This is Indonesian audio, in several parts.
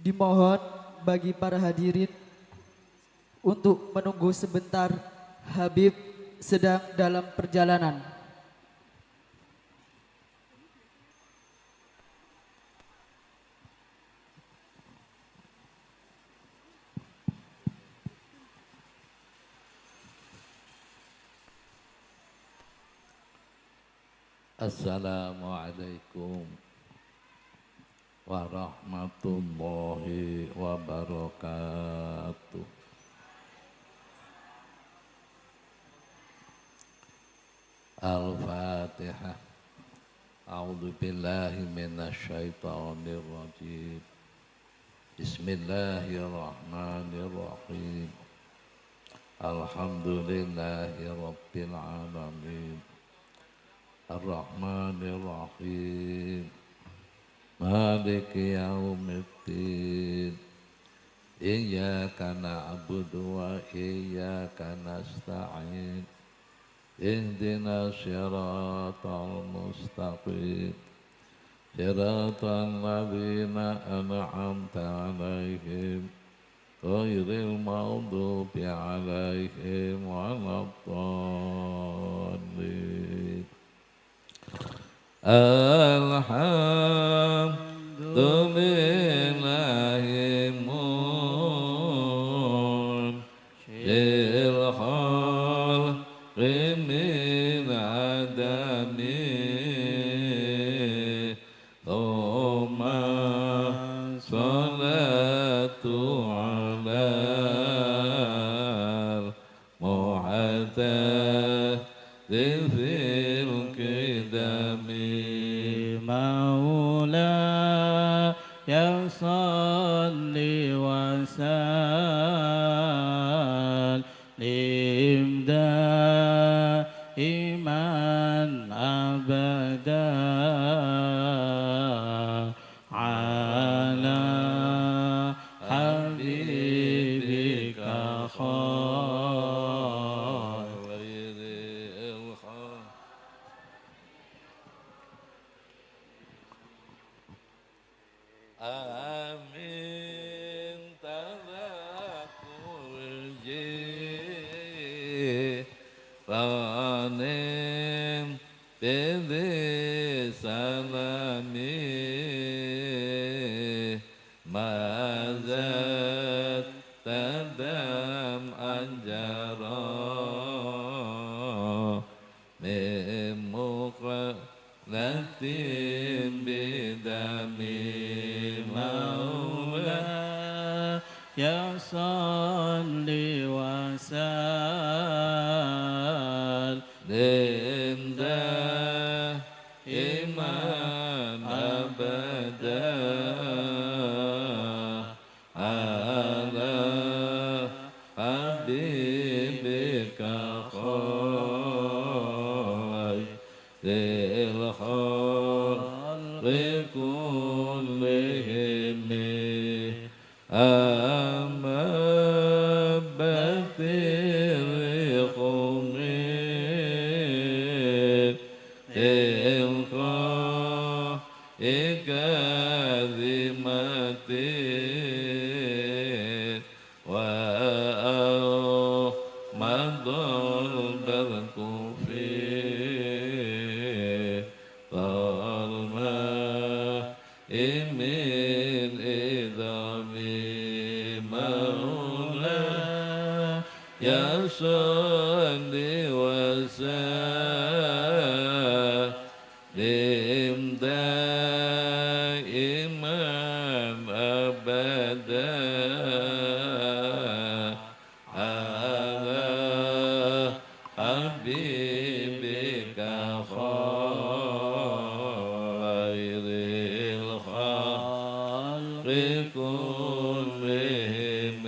Dimohon bagi para hadirin untuk menunggu sebentar, Habib sedang dalam perjalanan. Assalamualaikum warahmatullahi wabarakatuh. Al-Fatihah. A'udzu billahi minasyaitonir rajim. Bismillahirrahmanirrahim. Alhamdulillahi rabbil alamin. Ar-Rahmanir-Rahim. Maliki yaumiddin. Iyyaka na'budu wa iyyaka nasta'in. Ihdinas siratal mustaqim. Siratal ladzina an'amta 'alaihim ghairil maghdubi 'alaihim waladdallin. Alhamdulillahi munshil khalqi min adami thumma salatu ala muhaddits fil qidami ya salli wa sallim daiman abada ala habibika khairil khalq. Amin tadakul jiranim bidhi salami mazat tadam anjara mimukla latim bidami maula ya salli wa sallim daiman abada ala habibika khairil khalqi kullihim amma batir khumir ilqa ikazimatin wa madal barkufi talma imil idami maula ya salli wa sallim daiman abada ala habibika khairil khalqi kullihim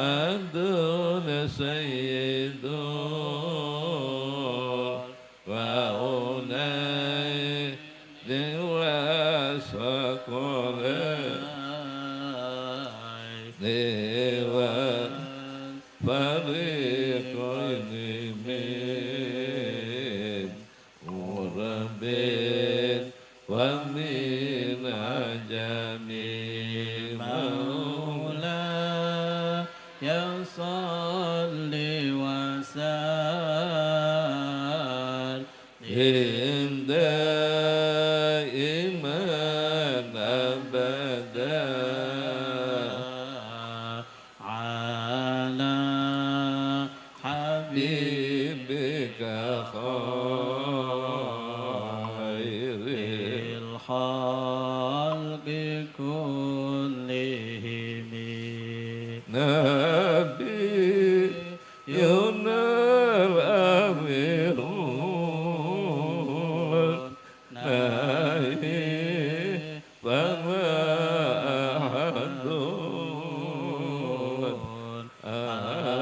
Muhammadun sayyidun wa unai dewa sakolai dewa fariqaini min urabbi دائما أبدا على حبيبك خير الخلق كلهم نبي ينال أميرون نهي فما أحد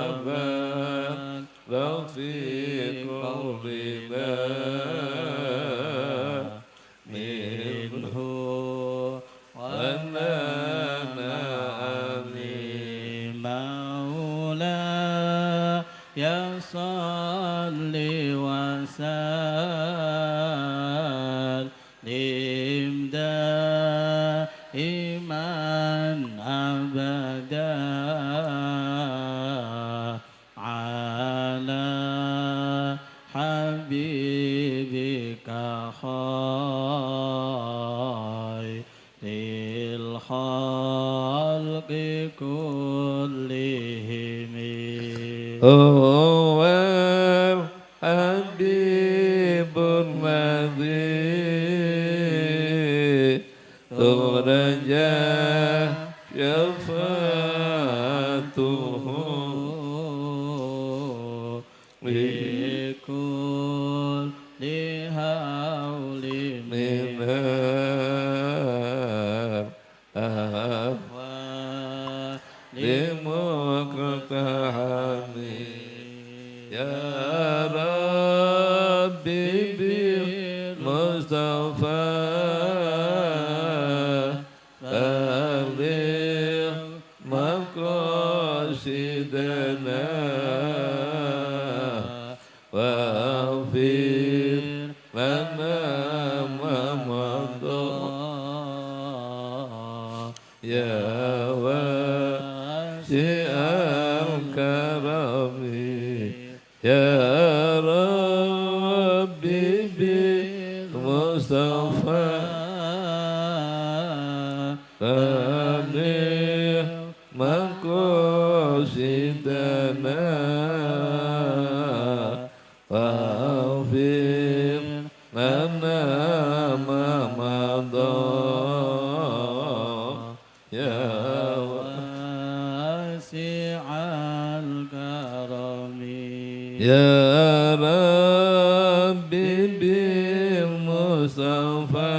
أبد في قولنا منه ونانا مولاي صل وسلم دائما أبدا على حبيبك خير الخلق كلهم هو الحبيب الذي ترجى شفاعته بكل هول من أهوال لمقتحمي يا ربي بالمصطفى بلغ مقاصدنا واغفر لنا ما مضى يا واسع الكرم يا ربي بالمصطفى بلغ مقاصدنا واغفر لنا ما مضى يا واسع الكرم يا ربي بالمصطفى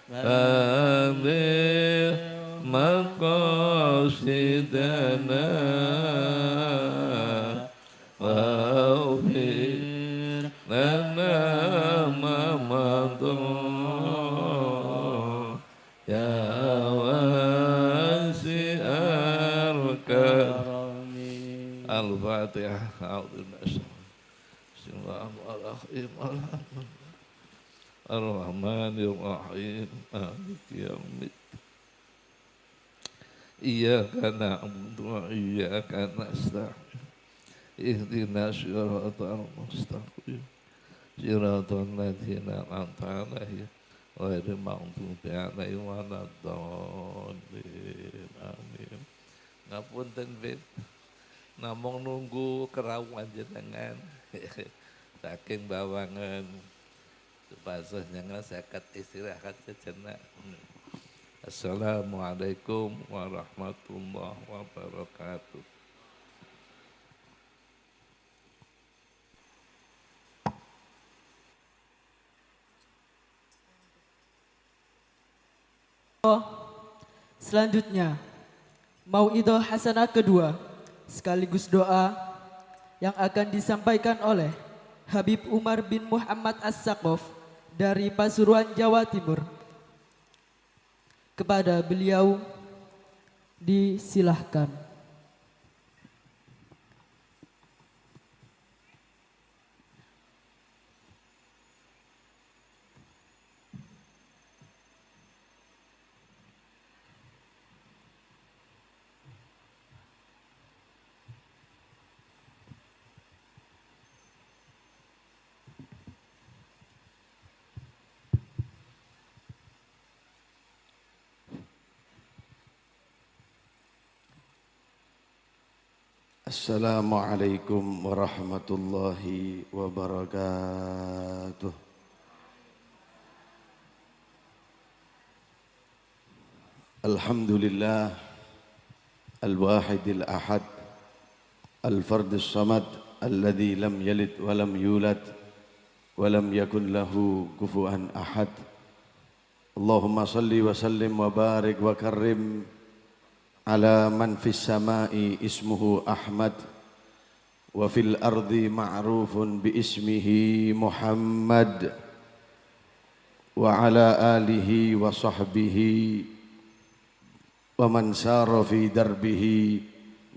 بلغ مقاصدنا واغفر لنا ما مضى يا واسع الكرم الفاتحة أعوذ بالله بسم الله الرحمن الرحيم الرحمن الرحيم مالك يوم الدين إياك نعبد وإياك نستعين اهدنا الصراط المستقيم صراط الذين أنعمت عليهم غير المغضوب عليهم ولا الضالين آمين. Ngapunten Bin, namung nunggu kerawuhan jenengan saking bawangan pasah jangan zakat istirahat sejenak. Assalamualaikum warahmatullahi wabarakatuh. Selanjutnya, Mauidhah Hasanah kedua sekaligus doa yang akan disampaikan oleh Habib Umar bin Muhammad As-Saqaf dari Pasuruan, Jawa Timur. Kepada beliau disilahkan. Assalamualaikum warahmatullahi wabarakatuh. Alhamdulillah al-wahidil ahad al-fardis samad alladzi lam yalid wa lam yulad wa lam yakun lahu kufuwan ahad. Allahumma salli wa sallim wa barik wa karrim ala man fis samai ismuhu Ahmad wa fil ardi ma'rufun bi ismihi Muhammad wa ala alihi wa sahbihi wa man sara fi darbihi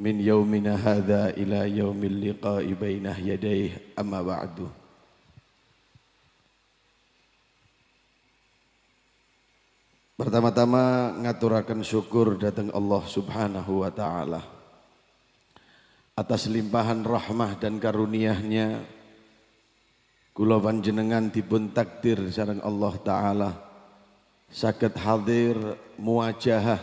min yaumina hadza ila yaumil liqa'i baina yadayhi amma ba'du. Pertama-tama ngaturaken syukur datang Allah Subhanahu wa taala atas limpahan rahmah dan karunia-Nya. Kula panjenengan dipun takdir sareng Allah taala saged hadir muwajahah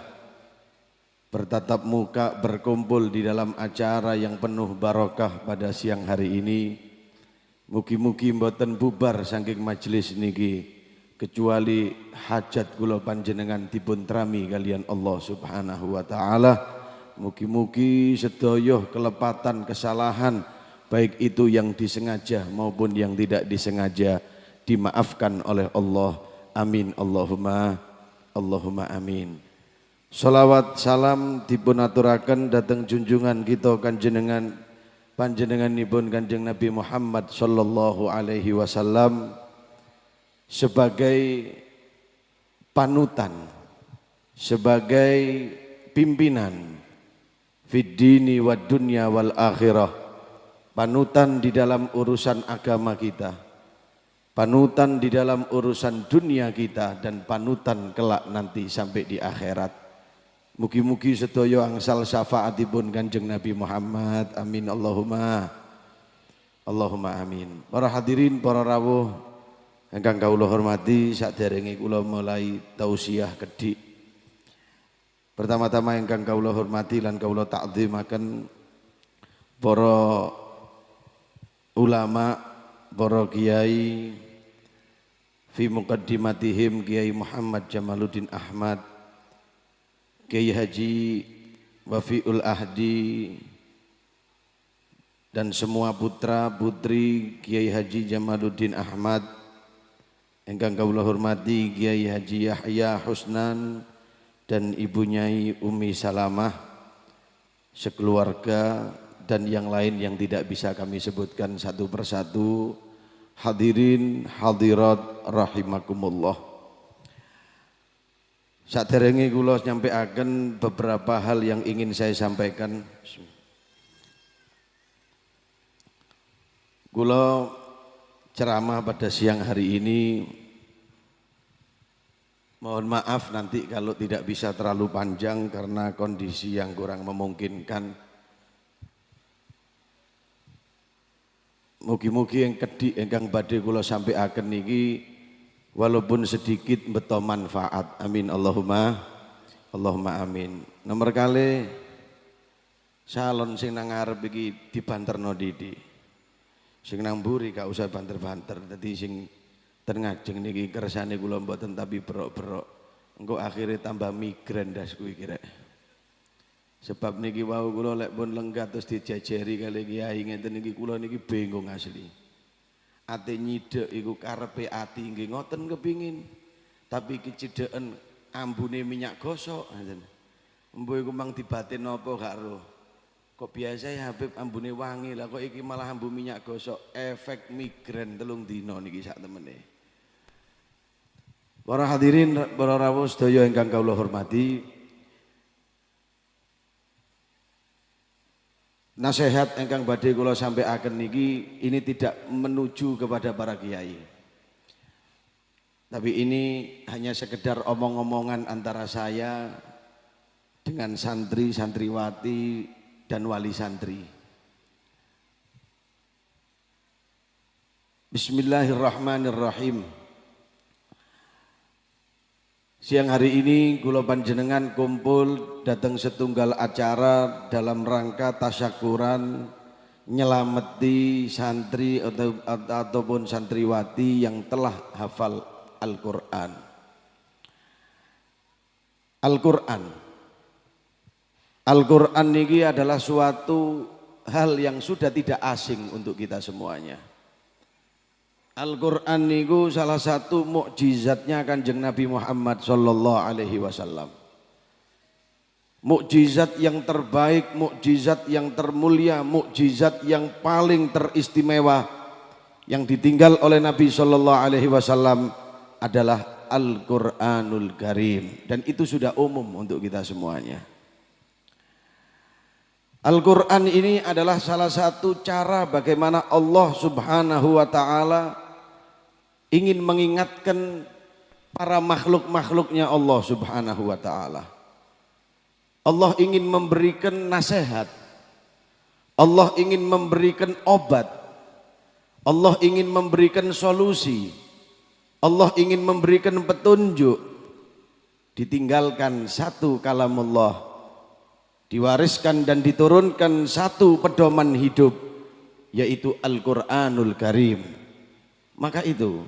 bertatap muka berkumpul di dalam acara yang penuh barokah pada siang hari ini. Mugi-mugi mboten bubar saking majelis niki kecuali hajat kula panjenengan dipun trami kalian Allah Subhanahu wa taala. Mugi-mugi sedaya kelepatan kesalahan baik itu yang disengaja maupun yang tidak disengaja dimaafkan oleh Allah. Amin Allahumma amin. Salawat salam dipunaturaken dhateng junjungan kita kanjenengan panjenenganipun Kanjeng Nabi Muhammad sallallahu alaihi wasallam sebagai panutan, sebagai pimpinan fid dini wad dunya wal akhirah, panutan di dalam urusan agama kita, panutan di dalam urusan dunia kita, dan panutan kelak nanti sampai di akhirat. Mugi-mugi sedaya angsal syafaatipun Kanjeng Nabi Muhammad. Amin Allahumma amin. Para hadirin, para rawuh ingkang kawula hormati, saderenge kula mulai tausiah kedhik. Pertama-tama ingkang kawula hormati lan kawula takzimaken para ulama, para kiai, fi muqaddimatihim Kiai Muhammad Jamaluddin Ahmad, Kiai Haji Wafiul Ahdi, dan semua putra putri Kiai Haji Jamaluddin Ahmad. Engkang kawula hormati Kiai Haji Yahya Husnan dan Ibu Nyai Umi Salamah sekeluarga, dan yang lain yang tidak bisa kami sebutkan satu persatu. Hadirin hadirat rahimakumullah. Saderenge kula nyampaikan beberapa hal yang ingin saya sampaikan. Kula ceramah pada siang hari ini, mohon maaf nanti kalau tidak bisa terlalu panjang karena kondisi yang kurang memungkinkan. Mugi-mugi yang kedhi ingkang badhe kula sampaikan niki walaupun sedikit beto manfaat. Amin Allahumma amin. Nomor kali salon sing nang ngarep iki dibanterno didi, sing nang mburi gak usah banter-banter. Dadi sing ten ngajeng niki kersane kula mboten tapi berok-berok, engko akhirnya tambah migren dasku iki rek. Sebab niki wau kula lek pun lenggat terus dijajari kali kiai ngeten niki kula niki bingung asli. Ate nyidek iku karepe ati nggih ngoten kepingin, tapi kecideken ambune minyak gosok ngoten. Embo iku mang dibatin napa gak roh. Kok biasa ya Habib ambune wangi, lah kok iki malah ambu minyak gosok. Efek migren 3 dina niki sak temene. Para hadirin, para rawuh sedaya ingkang kawula hormati, nasihat ingkang badhe kula sampaikan niki ini tidak menuju kepada para kiai. Tapi ini hanya sekedar omong-omongan antara saya dengan santri, santriwati dan wali santri. Bismillahirrahmanirrahim. Siang hari ini kula panjenengan kumpul datang setunggal acara dalam rangka tasyakuran nyelameti santri ataupun santriwati yang telah hafal Al-Qur'an. Al-Qur'an. Al-Qur'an ini adalah suatu hal yang sudah tidak asing untuk kita semuanya. Al-Qur'an niku salah satu mukjizatnya Kanjeng Nabi Muhammad sallallahu alaihi wasallam. Mukjizat yang terbaik, mukjizat yang termulia, mukjizat yang paling teristimewa yang ditinggal oleh Nabi sallallahu alaihi wasallam adalah Al-Qur'anul Karim, dan itu sudah umum untuk kita semuanya. Al-Qur'an ini adalah salah satu cara bagaimana Allah Subhanahu wa taala ingin mengingatkan para makhluk-makhluknya Allah Subhanahu wa taala. Allah ingin memberikan nasihat. Allah ingin memberikan obat. Allah ingin memberikan solusi. Allah ingin memberikan petunjuk. Ditinggalkan satu kalamullah, diwariskan dan diturunkan satu pedoman hidup, yaitu Al-Qur'anul Karim. Maka itu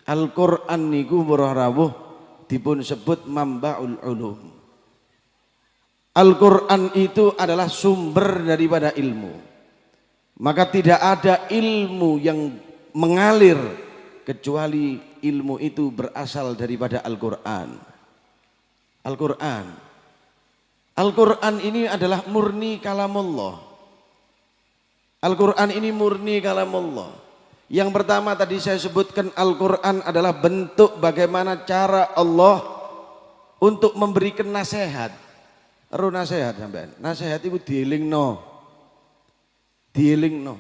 Al-Qur'an niku rawuh dipun sebut Mambaul Ulum. Al-Qur'an itu adalah sumber daripada ilmu. Maka tidak ada ilmu yang mengalir kecuali ilmu itu berasal daripada Al-Qur'an. Al-Qur'an. Al-Qur'an ini adalah murni kalamullah. Al-Qur'an ini murni kalamullah. Yang pertama tadi saya sebutkan, Al-Qur'an adalah bentuk bagaimana cara Allah untuk memberikan nasihat. Ero nasihat sampean. Nasihat itu dielingno. Dielingno.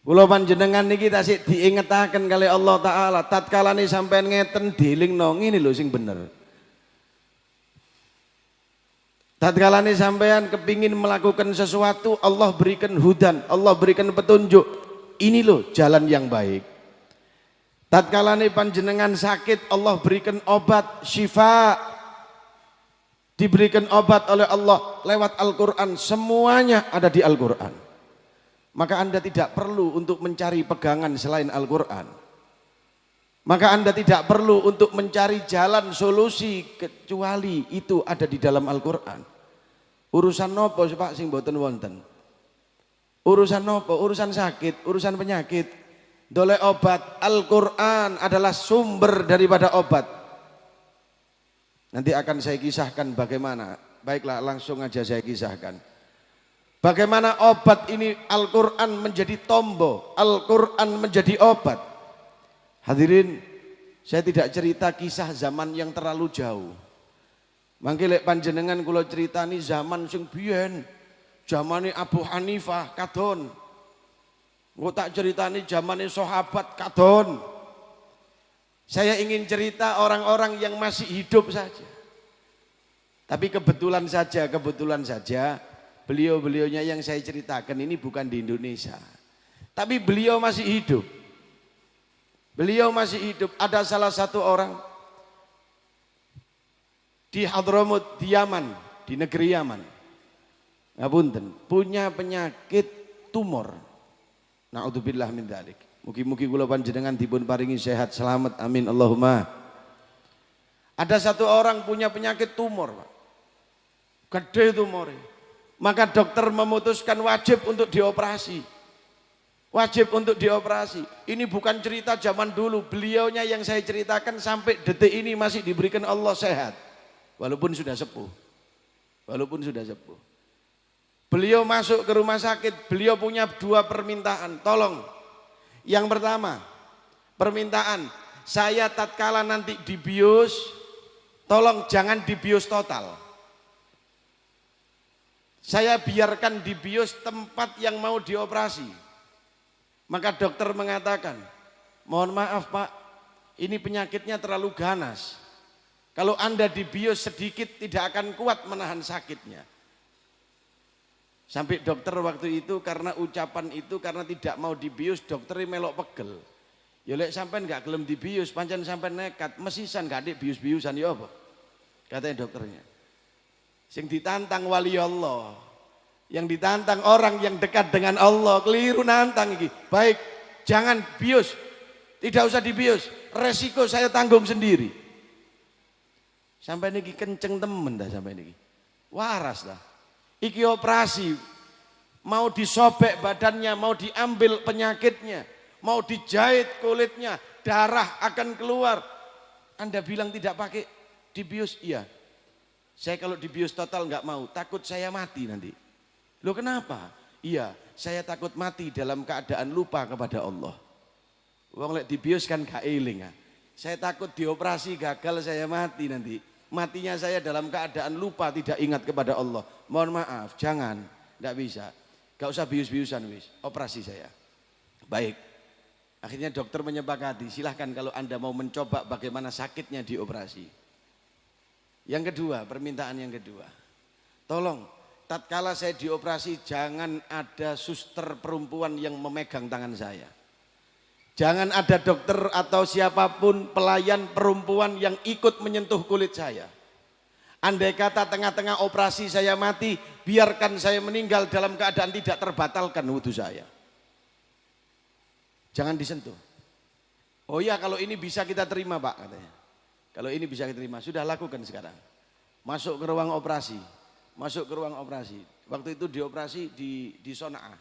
Kula panjenengan niki tasik diingetaken kali Allah taala, tatkalane sampean ngeten dielingno, ngene lho sing bener. Tatkalane sampean kepingin melakukan sesuatu, Allah berikan hudan, Allah berikan petunjuk. Ini loh jalan yang baik. Tatkalane panjenengan sakit, Allah berikan obat syifa. Diberikan obat oleh Allah lewat Al-Qur'an. Semuanya ada di Al-Qur'an. Maka Anda tidak perlu untuk mencari pegangan selain Al-Qur'an. Maka Anda tidak perlu untuk mencari jalan solusi kecuali itu ada di dalam Al-Qur'an. Urusan nopo Pak sing boten wonten? Urusan nopo? Urusan sakit, urusan penyakit. Dolek obat. Al-Qur'an adalah sumber daripada obat. Nanti akan saya kisahkan bagaimana. Baiklah, langsung aja saya kisahkan. Bagaimana obat ini Al-Qur'an menjadi tombo, Al-Qur'an menjadi obat. Hadirin, saya tidak cerita kisah zaman yang terlalu jauh. Mangke lek panjenengan kula critani zaman sing biyen. Zamane Abu Hanifah kadon. Engko tak ceritani zamane sahabat kadon. Saya ingin cerita orang-orang yang masih hidup saja. Tapi kebetulan saja beliau-beliaunya yang saya ceritakan ini bukan di Indonesia. Tapi beliau masih hidup. Beliau masih hidup. Ada salah satu orang di Hadramut, di Yaman, di negeri Yaman. Ngapunten, punya penyakit tumor. Na'udzubillah min dzalik. Mugi-mugi kula panjenengan dipun paringi sehat selamat, amin Allahumma. Ada satu orang punya penyakit tumor, Pak. Gede tumornya. Maka dokter memutuskan wajib untuk dioperasi. Wajib untuk dioperasi. Ini bukan cerita zaman dulu, beliaunya yang saya ceritakan sampai detik ini masih diberikan Allah sehat. Walaupun sudah sepuh. Walaupun sudah sepuh. Beliau masuk ke rumah sakit, beliau punya dua permintaan, tolong. Yang pertama, permintaan, saya tatkala nanti dibius, tolong jangan dibius total. Saya biarkan dibius tempat yang mau dioperasi. Maka dokter mengatakan, mohon maaf Pak, ini penyakitnya terlalu ganas. Kalau Anda dibius sedikit tidak akan kuat menahan sakitnya. Sampai dokter waktu itu karena ucapan itu, karena tidak mau dibius, dokter melok pegel. Ya lek sampean gak gelem dibius, pancen sampean nekat, mesisan gak adik bius-biusan ya apa? Katanya dokternya. Sing ditantang wali Allah, yang ditantang orang yang dekat dengan Allah, keliru nantang iki. Baik, jangan bius, tidak usah dibius, resiko saya tanggung sendiri. Sampai niki kenceng temen dah sampai niki, waras dah. Iki operasi, mau disobek badannya, mau diambil penyakitnya, mau dijahit kulitnya, darah akan keluar. Anda bilang tidak pakai dibius, iya. Saya kalau dibius total nggak mau, takut saya mati nanti. Loh kenapa? Iya, saya takut mati dalam keadaan lupa kepada Allah. Wong lek dibius kan gak eling. Saya takut dioperasi gagal saya mati nanti. Matinya saya dalam keadaan lupa tidak ingat kepada Allah. Mohon maaf, jangan, nggak bisa. Gak usah bius-biusan wis, operasi saya. Baik. Akhirnya dokter menyepakati, silahkan kalau Anda mau mencoba bagaimana sakitnya dioperasi. Yang kedua, permintaan yang kedua. Tolong, tatkala saya dioperasi jangan ada suster perempuan yang memegang tangan saya. Jangan ada dokter atau siapapun pelayan perempuan yang ikut menyentuh kulit saya. Andai kata tengah-tengah operasi saya mati, biarkan saya meninggal dalam keadaan tidak terbatalkan wudhu saya. Jangan disentuh. Oh ya, kalau ini bisa kita terima Pak, katanya. Kalau ini bisa kita terima, sudah lakukan sekarang. Masuk ke ruang operasi, masuk ke ruang operasi. Waktu itu dioperasi di Son'a.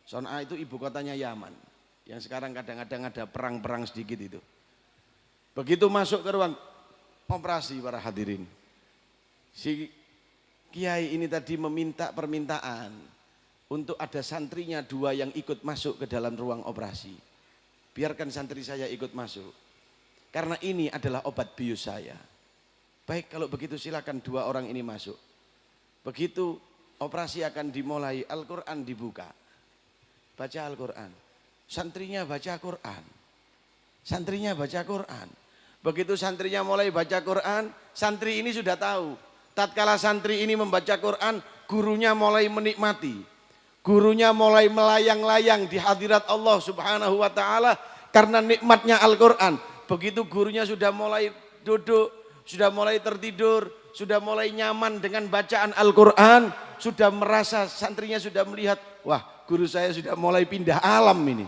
Son'a itu ibu kotanya Yaman. Yang sekarang kadang-kadang ada perang-perang sedikit itu. Begitu masuk ke ruang operasi para hadirin. Si kiai ini tadi meminta permintaan untuk ada santrinya 2 yang ikut masuk ke dalam ruang operasi. Biarkan santri saya ikut masuk. Karena ini adalah obat bius saya. Baik, kalau begitu silakan 2 orang ini masuk. Begitu operasi akan dimulai, Al-Quran dibuka. Baca Al-Quran. Santrinya baca Quran. Santrinya baca Quran. Begitu santrinya mulai baca Quran, santri ini sudah tahu. Tatkala santri ini membaca Quran, gurunya mulai menikmati. Gurunya mulai melayang-layang di hadirat Allah Subhanahu wa ta'ala karena nikmatnya Al-Quran. Begitu gurunya sudah mulai duduk, sudah mulai tertidur, sudah mulai nyaman dengan bacaan Al-Quran, sudah merasa santrinya sudah melihat, wah guru saya sudah mulai pindah alam ini.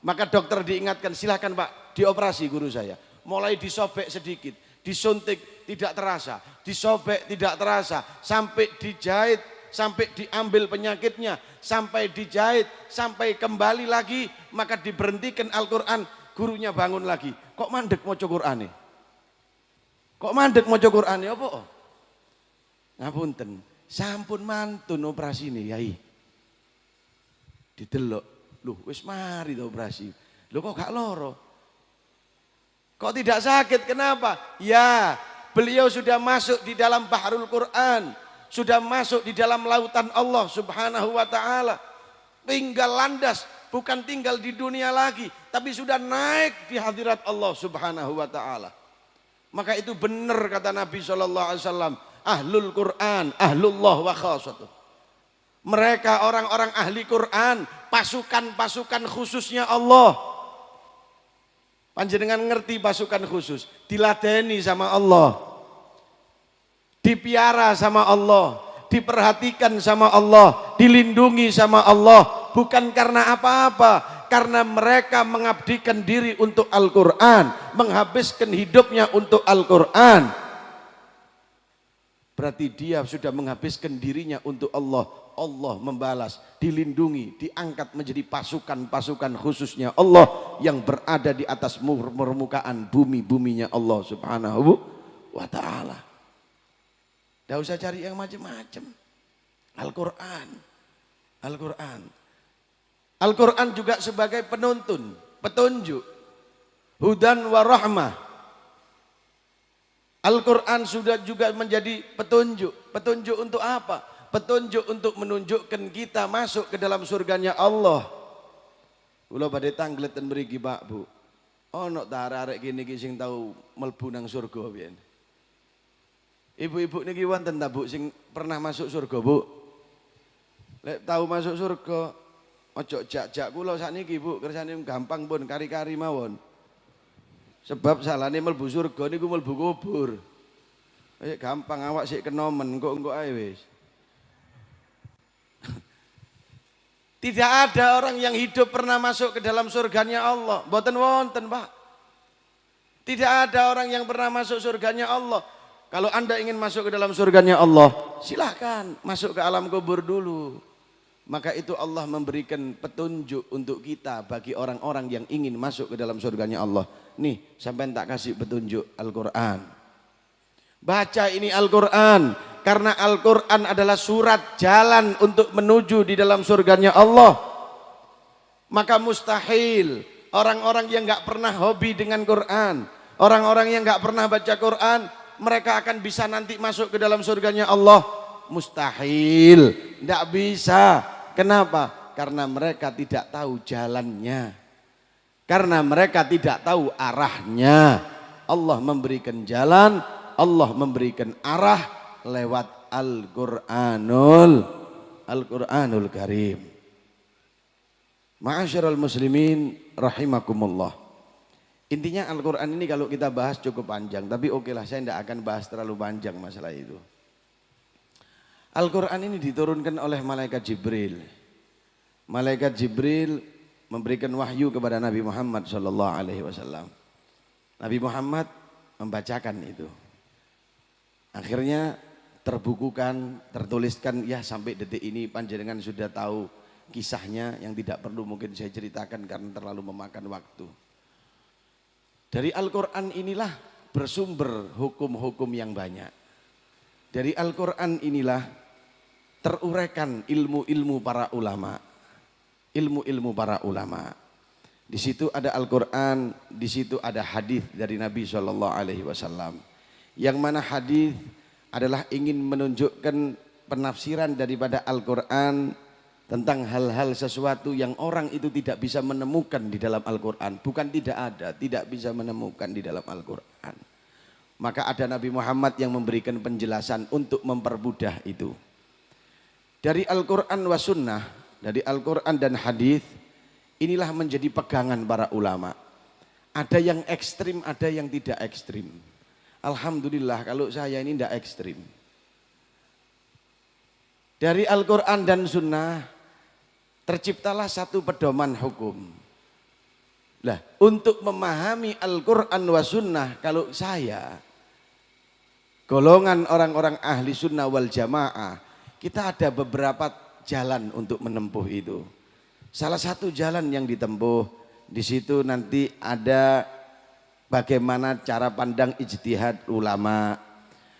Maka dokter diingatkan, silahkan Pak dioperasi guru saya. Mulai disobek sedikit, disuntik tidak terasa, disobek tidak terasa, sampai dijahit, sampai diambil penyakitnya, sampai dijahit, sampai kembali lagi, maka diberhentikan Al-Quran, gurunya bangun lagi. Kok mandek maca Qur'ane? Kok mandek maca Qur'ane apa? Ngapunten, sampun mantun operasi ini, Yai. Didelok, loh wis mari to operasi. Loh kok gak loro? Kok tidak sakit? Kenapa? Ya, beliau sudah masuk di dalam Bahrul Quran, sudah masuk di dalam lautan Allah Subhanahu wa ta'ala. Tinggal landas, bukan tinggal di dunia lagi, tapi sudah naik di hadirat Allah Subhanahu wa ta'ala. Maka itu benar kata Nabi SAW, ahlul Quran, ahlullah wa khasatuh. Mereka orang-orang ahli Quran, pasukan-pasukan khususnya Allah. Panjenengan ngerti pasukan khusus, diladeni sama Allah, dipiara sama Allah, diperhatikan sama Allah, dilindungi sama Allah. Bukan karena apa-apa, karena mereka mengabdikan diri untuk Al-Quran, menghabiskan hidupnya untuk Al-Quran. Berarti dia sudah menghabiskan dirinya untuk Allah. Allah membalas, dilindungi, diangkat menjadi pasukan-pasukan khususnya Allah yang berada di atas permukaan bumi-buminya Allah Subhanahu wa ta'ala. Tidak usah cari yang macam-macam. Al-Quran. Al-Quran. Al-Quran juga sebagai penuntun, petunjuk. Hudan wa rahmah. Al-Quran sudah juga menjadi petunjuk. Petunjuk untuk apa? Petunjuk untuk menunjukkan kita masuk ke dalam surganya Allah. Kula badhe tangleten mriki Pak Bu. Ono ta arek kene iki sing tau mlebu nang surga piyen? Ibu-ibu niki wonten ta Bu sing pernah masuk surga Bu? Lek tahu masuk surga, ojo jak-jak kula sakniki Bu, kersane gampang pun kari-kari mawon. Sebab salahne mlebu surga niku mlebu kubur. gampang awak sik kenomen engko ae wis. Tidak ada orang yang hidup pernah masuk ke dalam surganya Allah. Mboten wonten, Pak. Tidak ada orang yang pernah masuk surganya Allah. Kalau Anda ingin masuk ke dalam surganya Allah, silahkan masuk ke alam kubur dulu. Maka itu Allah memberikan petunjuk untuk kita bagi orang-orang yang ingin masuk ke dalam surganya Allah. Nih, sampai tak kasih petunjuk Al-Quran. Baca ini Al-Quran, karena Al-Quran adalah surat jalan untuk menuju di dalam surganya Allah. Maka mustahil orang-orang yang gak pernah hobi dengan Quran, orang-orang yang gak pernah baca Quran, mereka akan bisa nanti masuk ke dalam surganya Allah. Mustahil, tidak bisa. Kenapa? Karena mereka tidak tahu jalannya, karena mereka tidak tahu arahnya. Allah memberikan jalan, Allah memberikan arah lewat Al-Quranul Karim. Ma'asyiral muslimin rahimakumullah. Intinya Al-Quran ini kalau kita bahas cukup panjang, tapi okelah saya tidak akan bahas terlalu panjang masalah itu. Al-Quran ini diturunkan oleh malaikat Jibril. Malaikat Jibril memberikan wahyu kepada Nabi Muhammad SAW. Nabi Muhammad membacakan itu. Akhirnya terbukukan, tertuliskan, ya sampai detik ini panjenengan sudah tahu kisahnya yang tidak perlu mungkin saya ceritakan karena terlalu memakan waktu. Dari Al-Quran inilah bersumber hukum-hukum yang banyak. Dari Al-Quran inilah teruraikan ilmu-ilmu para ulama. Ilmu-ilmu para ulama. Di situ ada Al-Quran, di situ ada hadis dari Nabi SAW. Yang mana hadis adalah ingin menunjukkan penafsiran daripada Al-Quran tentang hal-hal sesuatu yang orang itu tidak bisa menemukan di dalam Al-Quran. Bukan tidak ada, tidak bisa menemukan di dalam Al-Quran. Maka ada Nabi Muhammad yang memberikan penjelasan untuk mempermudah itu. Dari Al-Quran wa sunnah, dari Al-Quran dan hadis, inilah menjadi pegangan para ulama. Ada yang ekstrim, ada yang tidak ekstrim. Alhamdulillah kalau saya ini tidak ekstrim. Dari Al-Quran dan sunnah terciptalah satu pedoman hukum. Lah, untuk memahami Al-Quran wa sunnah, kalau saya golongan orang-orang ahli sunnah wal jamaah, kita ada beberapa jalan untuk menempuh itu. Salah satu jalan yang ditempuh, di situ nanti ada bagaimana cara pandang ijtihad ulama,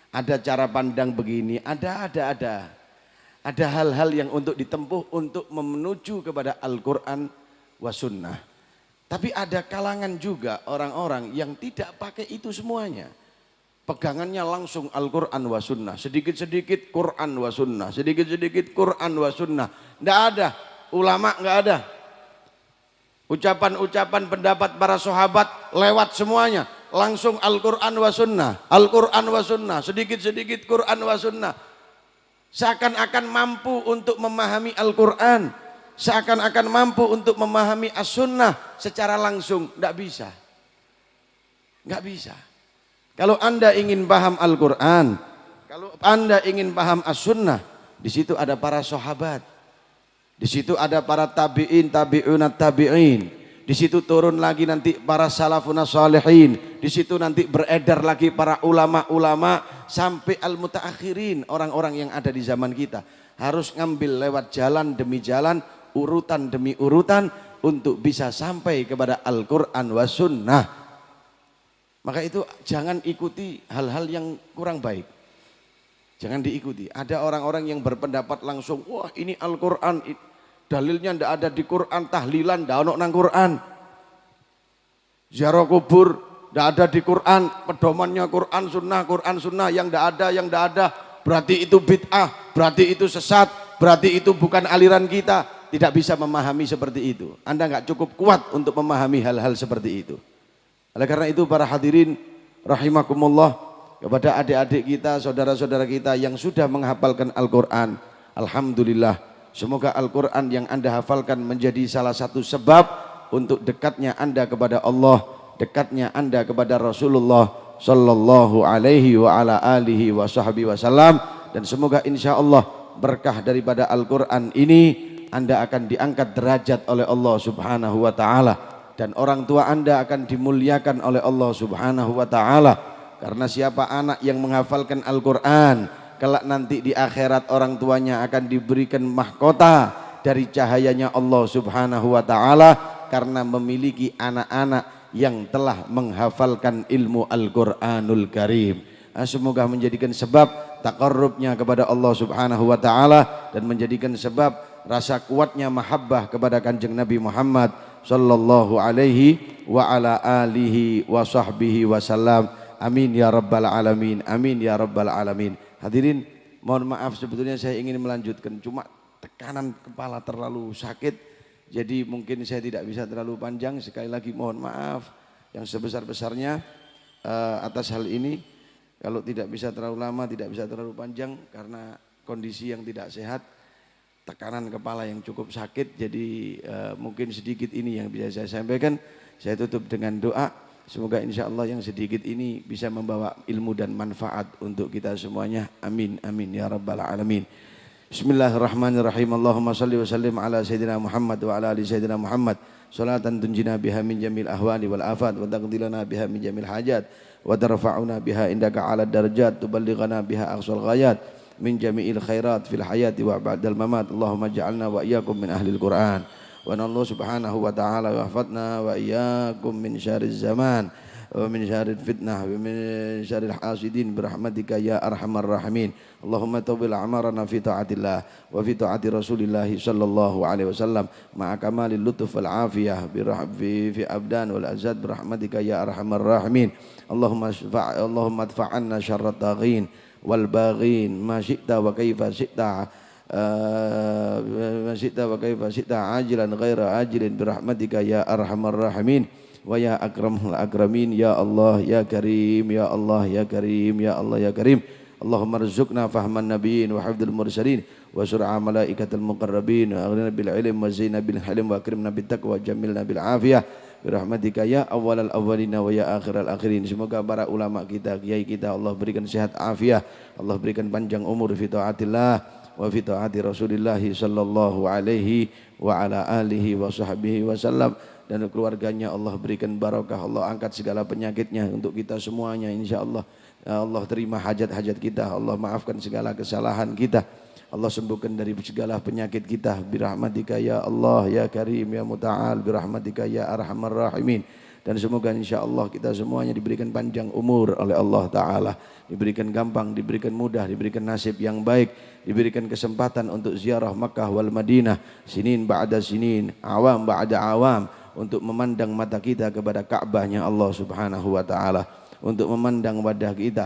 ada cara pandang begini, ada hal-hal yang untuk ditempuh untuk menuju kepada Al-Quran wa sunnah. Tapi ada kalangan juga orang-orang yang tidak pakai itu semuanya. Pegangannya langsung Al-Quran wa sunnah, sedikit-sedikit Quran wa sunnah, sedikit-sedikit Quran wa sunnah. Tidak ada, ulama nggak ada. Ucapan-ucapan pendapat para sahabat lewat semuanya, langsung Al-Quran wa sunnah, Al-Quran wa sunnah, sedikit-sedikit Quran wa sunnah. Seakan-akan mampu untuk memahami Al-Quran, seakan-akan mampu untuk memahami As-Sunnah secara langsung. Tidak bisa. Tidak bisa. Kalau Anda ingin paham Al-Quran, kalau Anda ingin paham As-Sunnah, di situ ada para sahabat. Di situ ada para tabi'in, tabi'unat tabi'in. Di situ turun lagi nanti para salafun salihin. Di situ nanti beredar lagi para ulama-ulama sampai al-mutaakhirin, orang-orang yang ada di zaman kita. Harus ngambil lewat jalan demi jalan, urutan demi urutan untuk bisa sampai kepada Al-Quran wa sunnah. Maka itu jangan ikuti hal-hal yang kurang baik. Jangan diikuti. Ada orang-orang yang berpendapat langsung, wah ini Al-Quran, dalilnya tidak ada di Quran, tahlilan tidak ada nang Quran. Ziarah kubur tidak ada di Quran, pedomannya Quran sunnah yang tidak ada. Berarti itu bid'ah, berarti itu sesat, berarti itu bukan aliran kita. Tidak bisa memahami seperti itu. Anda nggak cukup kuat untuk memahami hal-hal seperti itu. Oleh karena itu para hadirin rahimakumullah, kepada adik-adik kita, saudara-saudara kita yang sudah menghafalkan Al-Quran, alhamdulillah, semoga Al-Quran yang Anda hafalkan menjadi salah satu sebab untuk dekatnya Anda kepada Allah, dekatnya Anda kepada Rasulullah sallallahu alaihi wa ala alihi wa sahbihi wasallam. Dan semoga insya Allah berkah daripada Al-Quran ini Anda akan diangkat derajat oleh Allah subhanahu wa ta'ala, dan orang tua Anda akan dimuliakan oleh Allah subhanahu wa ta'ala. Karena siapa anak yang menghafalkan Al-Quran, kelak nanti di akhirat orang tuanya akan diberikan mahkota dari cahayanya Allah subhanahu wa ta'ala, karena memiliki anak-anak yang telah menghafalkan ilmu Al-Quranul Karim. Semoga menjadikan sebab taqarrubnya kepada Allah subhanahu wa ta'ala, dan menjadikan sebab rasa kuatnya mahabbah kepada kanjeng Nabi Muhammad sallallahu alaihi wa ala alihi wa sahbihi wasallam. Amin ya rabbal alamin, amin ya rabbal alamin. Hadirin, mohon maaf sebetulnya saya ingin melanjutkan, cuma tekanan kepala terlalu sakit, jadi mungkin saya tidak bisa terlalu panjang. Sekali lagi mohon maaf yang sebesar-besarnya atas hal ini. Kalau tidak bisa terlalu lama, tidak bisa terlalu panjang karena kondisi yang tidak sehat, tekanan kepala yang cukup sakit, jadi mungkin sedikit ini yang bisa saya sampaikan. Saya tutup dengan doa, semoga insya Allah yang sedikit ini bisa membawa ilmu dan manfaat untuk kita semuanya. Amin, amin ya rabbal alamin. Bismillahirrahmanirrahim. Allahumma salli wa sallim ala sayyidina Muhammad wa ala ali sayyidina Muhammad, salatan tunjina biha min jamil ahwali wal afat, wa taqdilana biha min jamil hajat, wa tarfa'una biha indaka ala darajat, tuballighana biha aqsal ghayat min jami'il khairat fil hayati wa ba'dal mamat. Allahumma ja'alna wa iyyakum min ahlil Qur'an, wa nallahu subhanahu wa ta'ala wa hafadna wa iyyakum min syarriz zaman wa min syarril fitnah wa min syarril hasidin birahmatika ya arhamar rahimin. Allahumma tawbil a'marana fi ta'atillah wa fi ta'ati Rasulillah sallallahu alaihi wasallam ma'a kamalil lutuf wal afiyah fi abdan wal azad birahmatika ya arhamar rahimin. Allahumma adfa'anna syarrat taghin wal baghin ma syi'ta wa kaifa syi'ta wa kaifa syi'ta ajilan ghaira ajilin birahmatika ya arhamar rahimin wa ya akramul akramin ya Allah ya karim ya Allah ya karim ya Allah ya karim. Allahumma rizukna fahman nabiyyin wa hifdzal mursalin wa sur'a malaikatil muqarrabin wa aghnina bil ilm wa zina bil halim wa akrimna bit taqwa wa jamilna bil afiyah birahmatika ya awwalal awwalina wa ya akhiral akhirin. Semoga para ulama kita, kiai kita, Allah berikan sehat afiah, Allah berikan panjang umur fi taatillah wa fi taati Rasulillah sallallahu alaihi wa ala alihi wa sahbihi wasallam, dan keluarganya Allah berikan barakah, Allah angkat segala penyakitnya untuk kita semuanya insyaallah. Allah terima hajat-hajat kita, Allah maafkan segala kesalahan kita, Allah sembuhkan dari segala penyakit kita birahmatika ya Allah ya karim ya muta'al birahmatika ya arhamar rahimin. Dan semoga insyaallah kita semuanya diberikan panjang umur oleh Allah Ta'ala, diberikan gampang, diberikan mudah, diberikan nasib yang baik, diberikan kesempatan untuk ziarah Makkah wal Madinah, sinin ba'da sinin, awam ba'da awam, untuk memandang mata kita kepada Ka'bahnya Allah Subhanahu wa Ta'ala, untuk memandang wajah kita,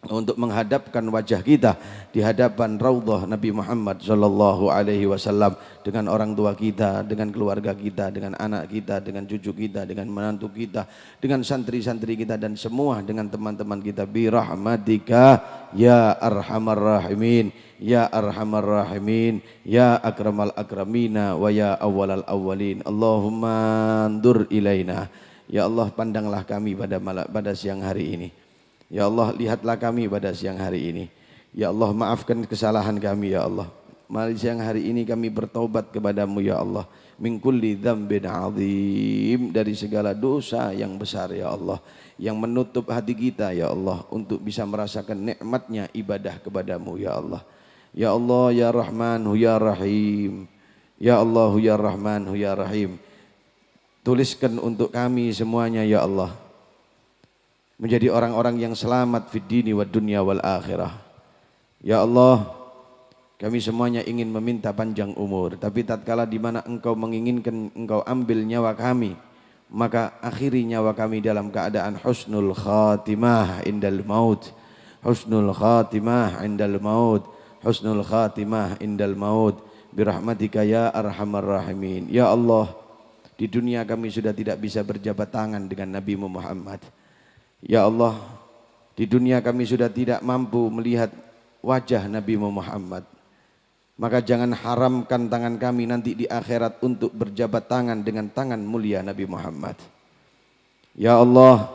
untuk menghadapkan wajah kita di hadapan raudhah Nabi Muhammad sallallahu alaihi wasallam, dengan orang tua kita, dengan keluarga kita, dengan anak kita, dengan cucu kita, dengan menantu kita, dengan santri-santri kita, dan semua dengan teman-teman kita bi rahmatika ya arhamar rahimin ya arhamar rahimin ya akramal akramina wa ya awwalal awwalin. Allahumma andur ilaina, ya Allah pandanglah kami pada siang hari ini. Ya Allah, lihatlah kami pada siang hari ini. Ya Allah, maafkan kesalahan kami ya Allah. Mari siang hari ini kami bertaubat kepadamu ya Allah. Min kulli dzambin azim, dari segala dosa yang besar ya Allah, yang menutup hati kita ya Allah untuk bisa merasakan nikmatnya ibadah kepadamu ya Allah. Ya Allah ya Rahman ya Rahim. Ya Allah ya Rahman ya Rahim. Tuliskan untuk kami semuanya ya Allah menjadi orang-orang yang selamat fid dini wad dunya wal akhirah. Ya Allah, kami semuanya ingin meminta panjang umur, tapi tatkala di mana Engkau menginginkan Engkau ambil nyawa kami, maka akhiri nyawa kami dalam keadaan husnul khatimah indal maut. Husnul khatimah indal maut. Husnul khatimah indal maut. Birahmatika ya arhamar rahimin. Ya Allah, di dunia kami sudah tidak bisa berjabat tangan dengan Nabi Muhammad. Ya Allah, di dunia kami sudah tidak mampu melihat wajah Nabi Muhammad. Maka jangan haramkan tangan kami nanti di akhirat untuk berjabat tangan dengan tangan mulia Nabi Muhammad. Ya Allah,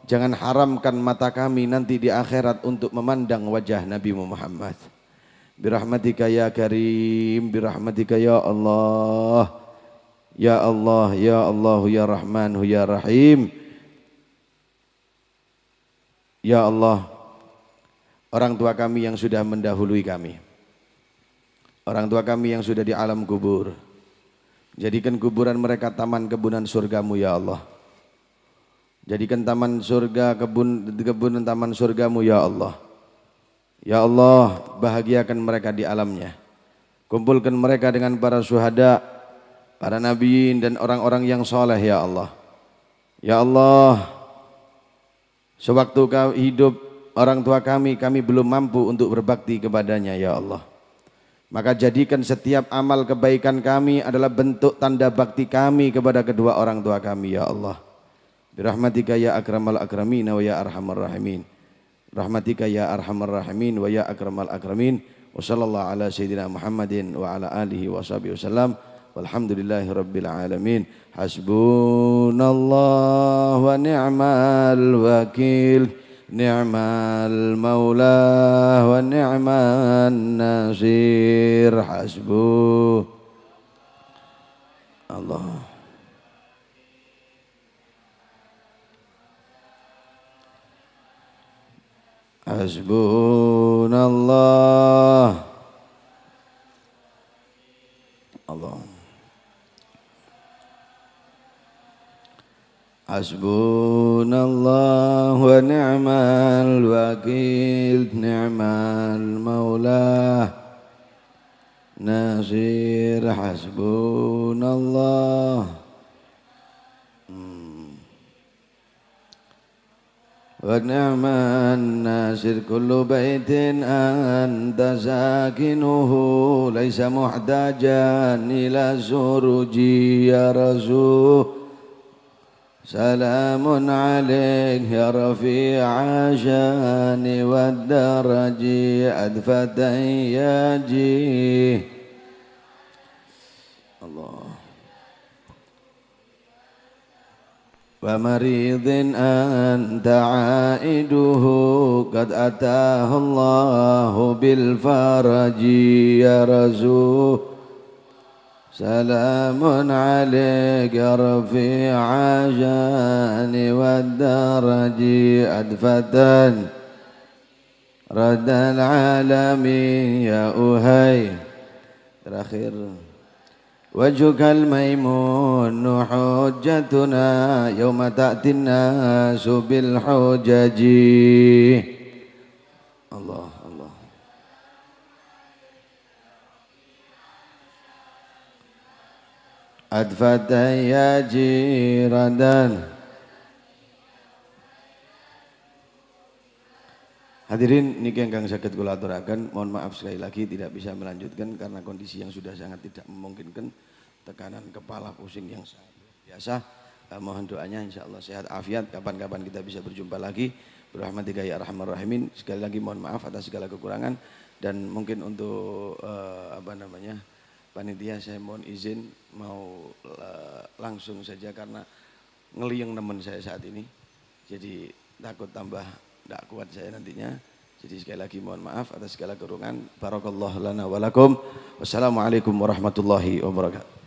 jangan haramkan mata kami nanti di akhirat untuk memandang wajah Nabi Muhammad. Birahmatika ya Karim, birahmatika ya Allah. Ya Allah, ya Allah, ya Rahman, ya Rahim. Ya Allah, orang tua kami yang sudah mendahului kami, orang tua kami yang sudah di alam kubur, jadikan kuburan mereka taman kebunan surgamu ya Allah. Jadikan taman surga, kebunan taman surgamu ya Allah. Ya Allah, bahagiakan mereka di alamnya. Kumpulkan mereka dengan para syuhada, para nabiin dan orang-orang yang soleh ya Allah. Ya Allah, sewaktu hidup orang tua kami belum mampu untuk berbakti kepadanya ya Allah. Maka jadikan setiap amal kebaikan kami adalah bentuk tanda bakti kami kepada kedua orang tua kami ya Allah. Birahmatika ya akramal akramin wa ya arhamar rahimin. Rahmatika ya arhamar rahimin wa ya akramal akramin. Wa sallallahu ala sayyidina Muhammadin wa ala alihi wa sahbihi wasallam. Walhamdulillahi rabbil alamin. Hasbunallah wa ni'mal wakil. Ni'mal maula wa ni'man nasir. Hasbu Allah. Hasbunallah Allah. Hasbunallah wa ni'mal wakil. Ni'mal maula nasir. Hasbunallah wa ni'man nasir. Kullu baitin anta sakinuhu laysa muhtajan ila suruji ya rasul. Salamun alaik ya rafi'a shani wa daraji adfatan ya ji. Allah. Wa maridin anta aiduhu qad atahu Allahu bil faraji ya rasul. Salamun alaik ya rafi'a shani wa daraji adfatan radal alamin ya uhai. Terakhir, wajhukal maimun hujjatuna yawma ta'tin nasu bil hujaji. Allah Allah. Adfatan ya jiradan. Hadirin niki ingkang saged kula aturaken, mohon maaf sekali lagi tidak bisa melanjutkan karena kondisi yang sudah sangat tidak memungkinkan, tekanan kepala pusing yang sangat biasa. Mohon doanya insyaallah sehat afiat, kapan-kapan kita bisa berjumpa lagi. Birahmatika ya arhamar rahimin. Sekali lagi mohon maaf atas segala kekurangan dan mungkin untuk panitia saya mohon izin mau langsung saja karena ngeliang teman saya saat ini. Jadi takut tambah tidak kuat saya nantinya. Jadi sekali lagi mohon maaf atas segala kekurangan. Barakallahu lana walakum. Wassalamualaikum warahmatullahi wabarakatuh.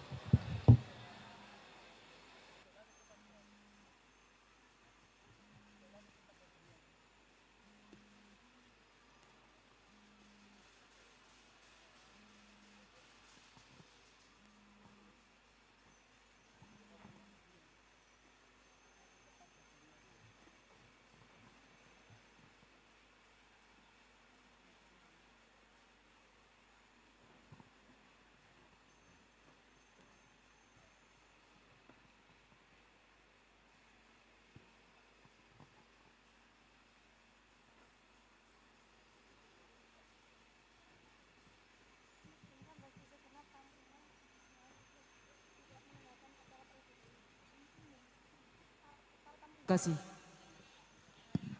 Kasih.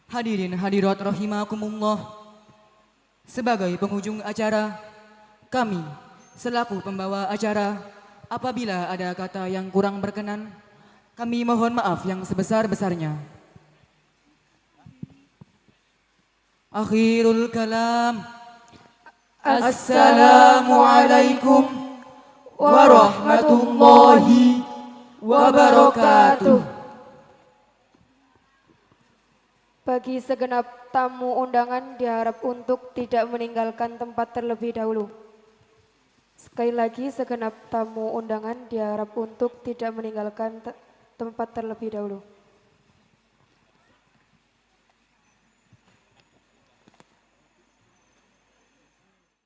Hadirin hadirat rahimakumullah. Sebagai penghujung acara, kami selaku pembawa acara, apabila ada kata yang kurang berkenan, kami mohon maaf yang sebesar-besarnya. Akhirul kalam. Assalamualaikum warahmatullahi wabarakatuh. Bagi segenap tamu undangan diharap untuk tidak meninggalkan tempat terlebih dahulu. Sekali lagi, segenap tamu undangan diharap untuk tidak meninggalkan tempat terlebih dahulu.